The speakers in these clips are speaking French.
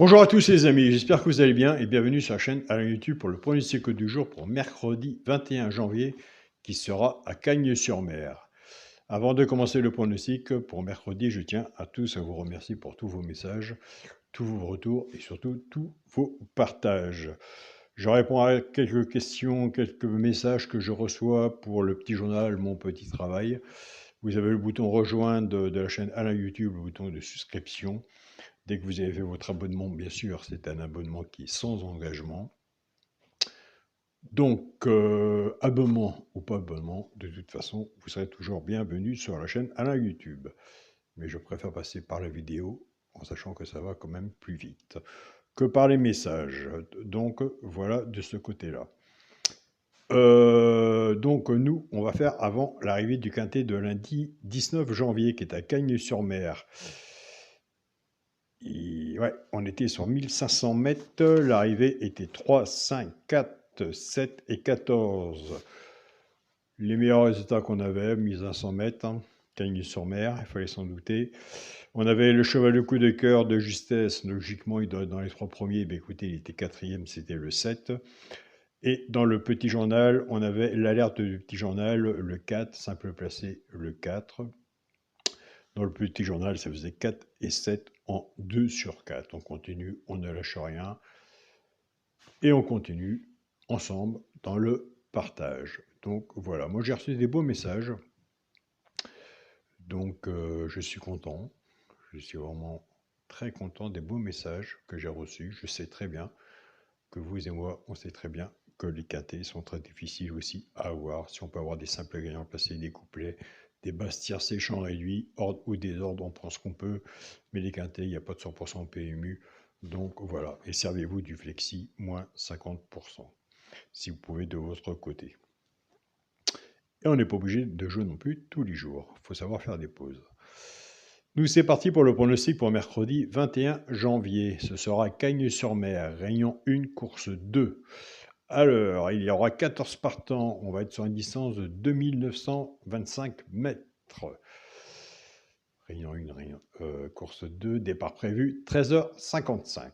Bonjour à tous les amis, j'espère que vous allez bien et bienvenue sur la chaîne Alain YouTube pour le pronostic du jour pour mercredi 21 janvier qui sera à Cagnes-sur-Mer. Avant de commencer le pronostic pour mercredi, je tiens à tous à vous remercier pour tous vos messages, tous vos retours et surtout tous vos partages. Je réponds à quelques questions, quelques messages que je reçois pour le petit journal Mon Petit Travail. Vous avez le bouton rejoindre de la chaîne Alain YouTube, le bouton de souscription. Dès que vous avez fait votre abonnement, bien sûr, c'est un abonnement qui est sans engagement. Donc, abonnement ou pas abonnement, de toute façon, vous serez toujours bienvenu sur la chaîne Alain YouTube. Mais je préfère passer par la vidéo, en sachant que ça va quand même plus vite que par les messages. Donc, voilà de ce côté-là. Donc, nous, on va faire avant l'arrivée du quintet de lundi 19 janvier, qui est à Cagnes-sur-Mer. Ouais, on était sur 1500 mètres, l'arrivée était 3, 5, 4, 7 et 14. Les meilleurs résultats qu'on avait, 1500 mètres, hein, Cagnes-sur-Mer, il fallait s'en douter. On avait le cheval de coup de cœur de justesse, logiquement il doit être dans les 3 premiers, mais écoutez, il était 4e, c'était le 7. Et dans le petit journal, on avait l'alerte du petit journal, le 4, simple placé, le 4. Dans le petit journal, ça faisait 4 et 7 en 2 sur 4. On continue, on ne lâche rien. Et on continue ensemble dans le partage. Donc voilà, moi j'ai reçu des beaux messages. Donc je suis content. Je suis vraiment très content des beaux messages que j'ai reçus. Je sais très bien que vous et moi, on sait très bien que les quintés sont très difficiles aussi à avoir. Si on peut avoir des simples gagnants placés, des couplets, des basses tiercés, champs réduits, ordre ou désordre, on prend ce qu'on peut. Mais les quintés, il n'y a pas de 100% PMU. Donc voilà, et servez-vous du flexi, moins 50%, si vous pouvez de votre côté. Et on n'est pas obligé de jouer non plus tous les jours. Il faut savoir faire des pauses. Nous, c'est parti pour le pronostic pour mercredi 21 janvier. Ce sera Cagnes-sur-Mer, Réunion 1, course 2. Alors, il y aura 14 partants. On va être sur une distance de 2925 mètres. Réunion 1, course 2, départ prévu 13h55.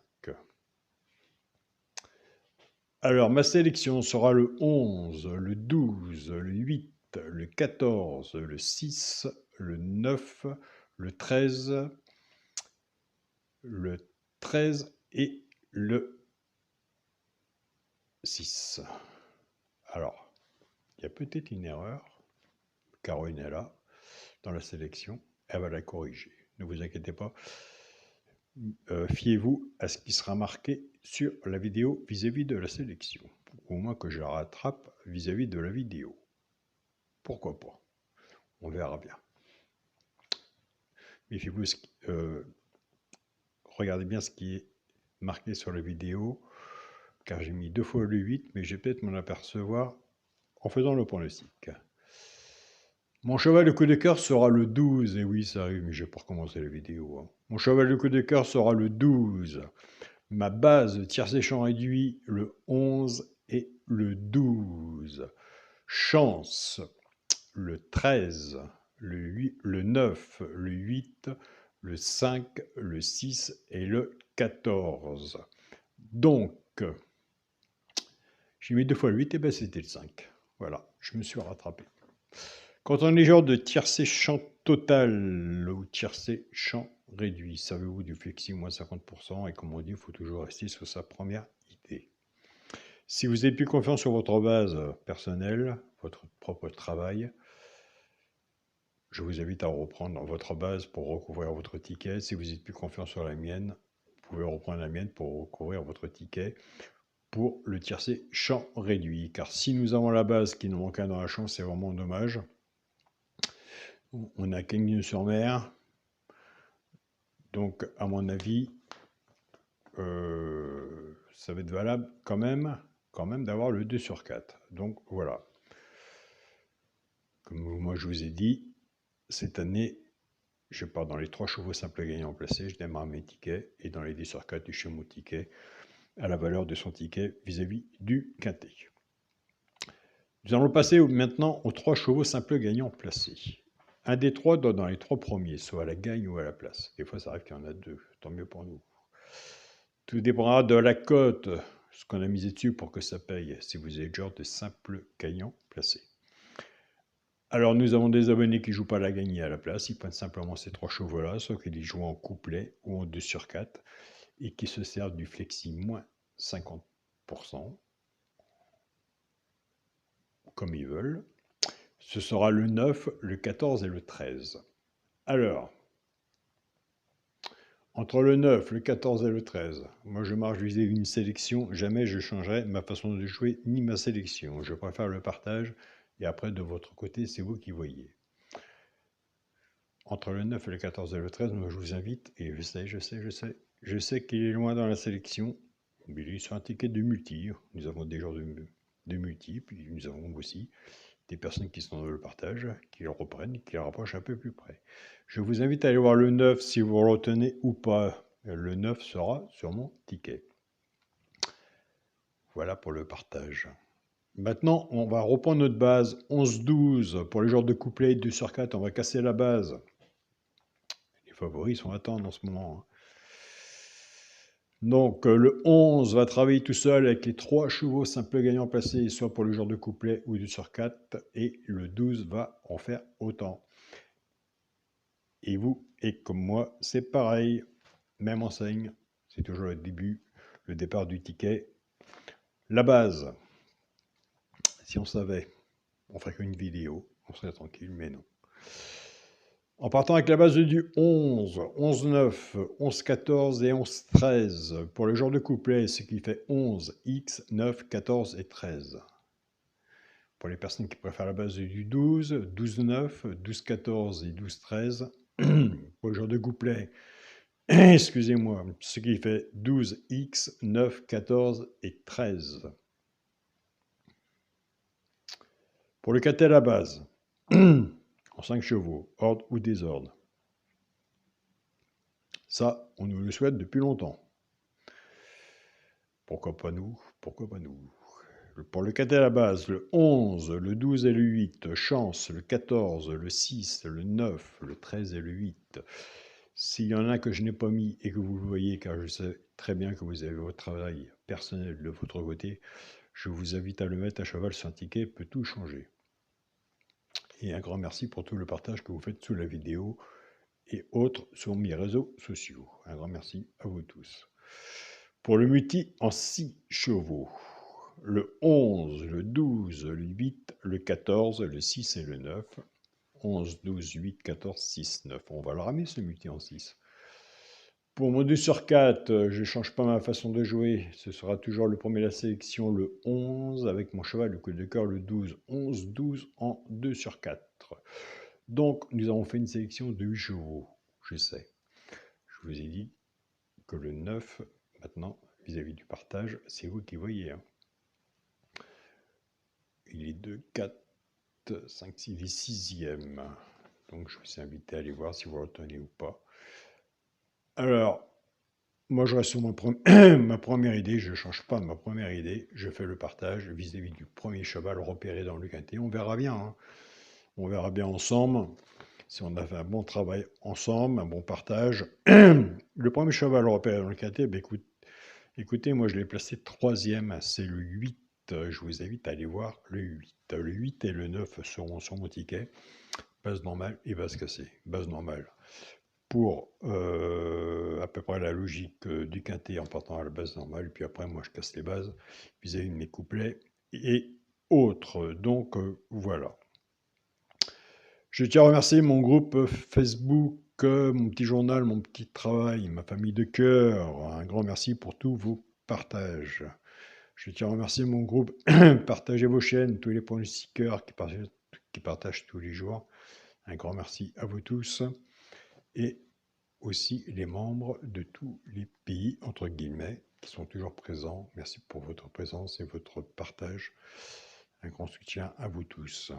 Alors, ma sélection sera le 11, le 12, le 8, le 14, le 6, le 9, le 13 et le 6. Alors, il y a peut-être une erreur. Caroline est là, dans la sélection. Elle va la corriger. Ne vous inquiétez pas. Fiez-vous à ce qui sera marqué sur la vidéo vis-à-vis de la sélection. Au moins que je la rattrape vis-à-vis de la vidéo. Pourquoi pas? On verra bien. Méfiez-vous, regardez bien ce qui est marqué sur la vidéo, car j'ai mis 2 fois le 8, mais j'ai peut-être m'en apercevoir en faisant le pronostic. Mon cheval de coup de cœur sera le 12, et oui, ça arrive, mais je n'ai pas recommencé la vidéo. Hein. Mon cheval de coup de cœur sera le 12. Ma base tiercé champ réduit, le 11 et le 12. Chance, le 13, le 8, le 9, le 8, le 5, le 6 et le 14. Donc, j'ai mis 2 fois le 8, et bien c'était le 5. Voilà, je me suis rattrapé. Quand on est genre de tiercé champ total ou tiercé champ réduit, savez-vous du flexi moins 50%, et comme on dit, il faut toujours rester sur sa première idée. Si vous n'avez plus confiance sur votre base personnelle, votre propre travail, je vous invite à reprendre votre base pour recouvrir votre ticket. Si vous n'avez plus confiance sur la mienne, vous pouvez reprendre la mienne pour recouvrir votre ticket pour le tiercé champ réduit. Car si nous avons la base qui nous manque un dans la chance, c'est vraiment dommage. On a Cagnes-sur-Mer. Donc, à mon avis, ça va être valable quand même d'avoir le 2 sur 4. Donc, voilà. Comme moi, je vous ai dit, cette année, je pars dans les 3 chevaux simples gagnants placés, je démarre mes tickets, et dans les 10 sur 4, je fais mon ticket à la valeur de son ticket vis-à-vis du quintet. Nous allons passer maintenant aux 3 chevaux simples gagnants placés. Un des 3 doit dans les 3 premiers, soit à la gagne ou à la place. Des fois, ça arrive qu'il y en a 2, tant mieux pour nous. Tout dépendra de la cote, ce qu'on a misé dessus pour que ça paye, si vous êtes genre de simple gagnant placé. Alors, nous avons des abonnés qui ne jouent pas la gagnée à la place, ils prennent simplement ces 3 chevaux-là, sauf qu'ils jouent en couplet ou en 2 sur 4, et qui se servent du flexi moins 50%, comme ils veulent. Ce sera le 9, le 14 et le 13. Alors, entre le 9, le 14 et le 13, moi je marche viser une sélection, jamais je changerai ma façon de jouer ni ma sélection. Je préfère le partage, et après de votre côté, c'est vous qui voyez. Entre le 9 et le 14 et le 13, moi je vous invite, et je sais qu'il est loin dans la sélection, mais il est sur un ticket de multi. Nous avons des genres de multi, puis nous avons aussi des personnes qui sont dans le partage, qui le reprennent, qui le rapprochent un peu plus près. Je vous invite à aller voir le 9 si vous le retenez ou pas. Le 9 sera sur mon ticket. Voilà pour le partage. Maintenant, on va reprendre notre base 11-12. Pour les genres de couplet 2 sur 4, on va casser la base. Les favoris sont à attendre en ce moment. Donc, le 11 va travailler tout seul avec les 3 chevaux simples gagnants placés, soit pour le genre de couplet ou 2 sur 4, et le 12 va en faire autant. Et vous, et comme moi, c'est pareil, même enseigne, c'est toujours le début, le départ du ticket. La base, si on savait, on ferait qu'une vidéo, on serait tranquille, mais non. En partant avec la base du 11, 11-9, 11-14 et 11-13, pour le genre de couplet, ce qui fait 11, X, 9, 14 et 13. Pour les personnes qui préfèrent la base du 12, 12-9, 12-14 et 12-13, pour le genre de couplet, excusez-moi, ce qui fait 12X, 9, 14 et 13. Pour le caté à la base, en 5 chevaux, ordre ou désordre. Ça, on nous le souhaite depuis longtemps. Pourquoi pas nous? Pourquoi pas nous? Pour le caté à la base, le 11, le 12 et le 8, chance, le 14, le 6, le 9, le 13 et le 8. S'il y en a que je n'ai pas mis et que vous le voyez, car je sais très bien que vous avez votre travail personnel de votre côté, je vous invite à le mettre à cheval sur un ticket, peut tout changer. Et un grand merci pour tout le partage que vous faites sous la vidéo et autres sur mes réseaux sociaux. Un grand merci à vous tous. Pour le multi en 6 chevaux, le 11, le 12, le 8, le 14, le 6 et le 9. 11, 12, 8, 14, 6, 9. On va le ramener ce multi en 6. Pour mon 2 sur 4, je ne change pas ma façon de jouer. Ce sera toujours le premier de la sélection, le 11, avec mon cheval, le coup de cœur, le 12. 11, 12 en 2 sur 4. Donc, nous avons fait une sélection de 8 chevaux. Je sais. Je vous ai dit que le 9, maintenant, vis-à-vis du partage, c'est vous qui voyez. Hein. Il est 2, 4, 5, 6, il est 6e. Donc, je vous ai invité à aller voir si vous le retenez ou pas. Alors, moi, je reste sur ma première idée, je ne change pas ma première idée, je fais le partage vis-à-vis du premier cheval repéré dans le quintet. On verra bien, hein. On verra bien ensemble, si on a fait un bon travail ensemble, un bon partage. Le premier cheval repéré dans le quintet, ben écoutez, moi je l'ai placé 3e, c'est le 8. Je vous invite à aller voir le 8. Le 8 et le 9 seront sur mon ticket. Base normale et base cassée. Base normale. Pour à peu près la logique du quintet en partant à la base normale, puis après moi je casse les bases vis-à-vis de mes couplets et autres. Donc voilà. Je tiens à remercier mon groupe Facebook, mon petit journal, mon petit travail, ma famille de cœur. Un grand merci pour tous vos partages. Je tiens à remercier mon groupe Partagez vos chaînes, tous les pronostiqueurs qui partagent tous les jours. Un grand merci à vous tous. Et aussi les membres de tous les pays, entre guillemets, qui sont toujours présents. Merci pour votre présence et votre partage. Un grand soutien à vous tous.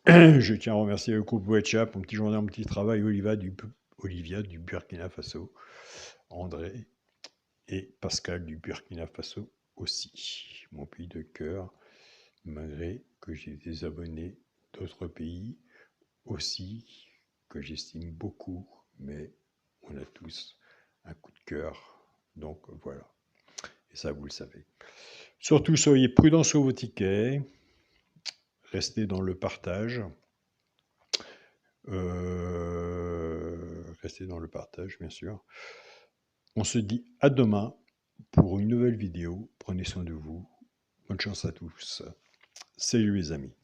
Je tiens à remercier le groupe WhatsApp, mon petit journal, mon petit travail, Olivia du Burkina Faso, André et Pascal du Burkina Faso aussi. Mon pays de cœur, malgré que j'ai des abonnés d'autres pays aussi, que j'estime beaucoup, mais on a tous un coup de cœur Donc voilà, et ça vous le savez. Surtout, soyez prudents sur vos tickets, restez dans le partage. Restez dans le partage, bien sûr. On se dit à demain pour une nouvelle vidéo. Prenez soin de vous. Bonne chance à tous. Salut les amis.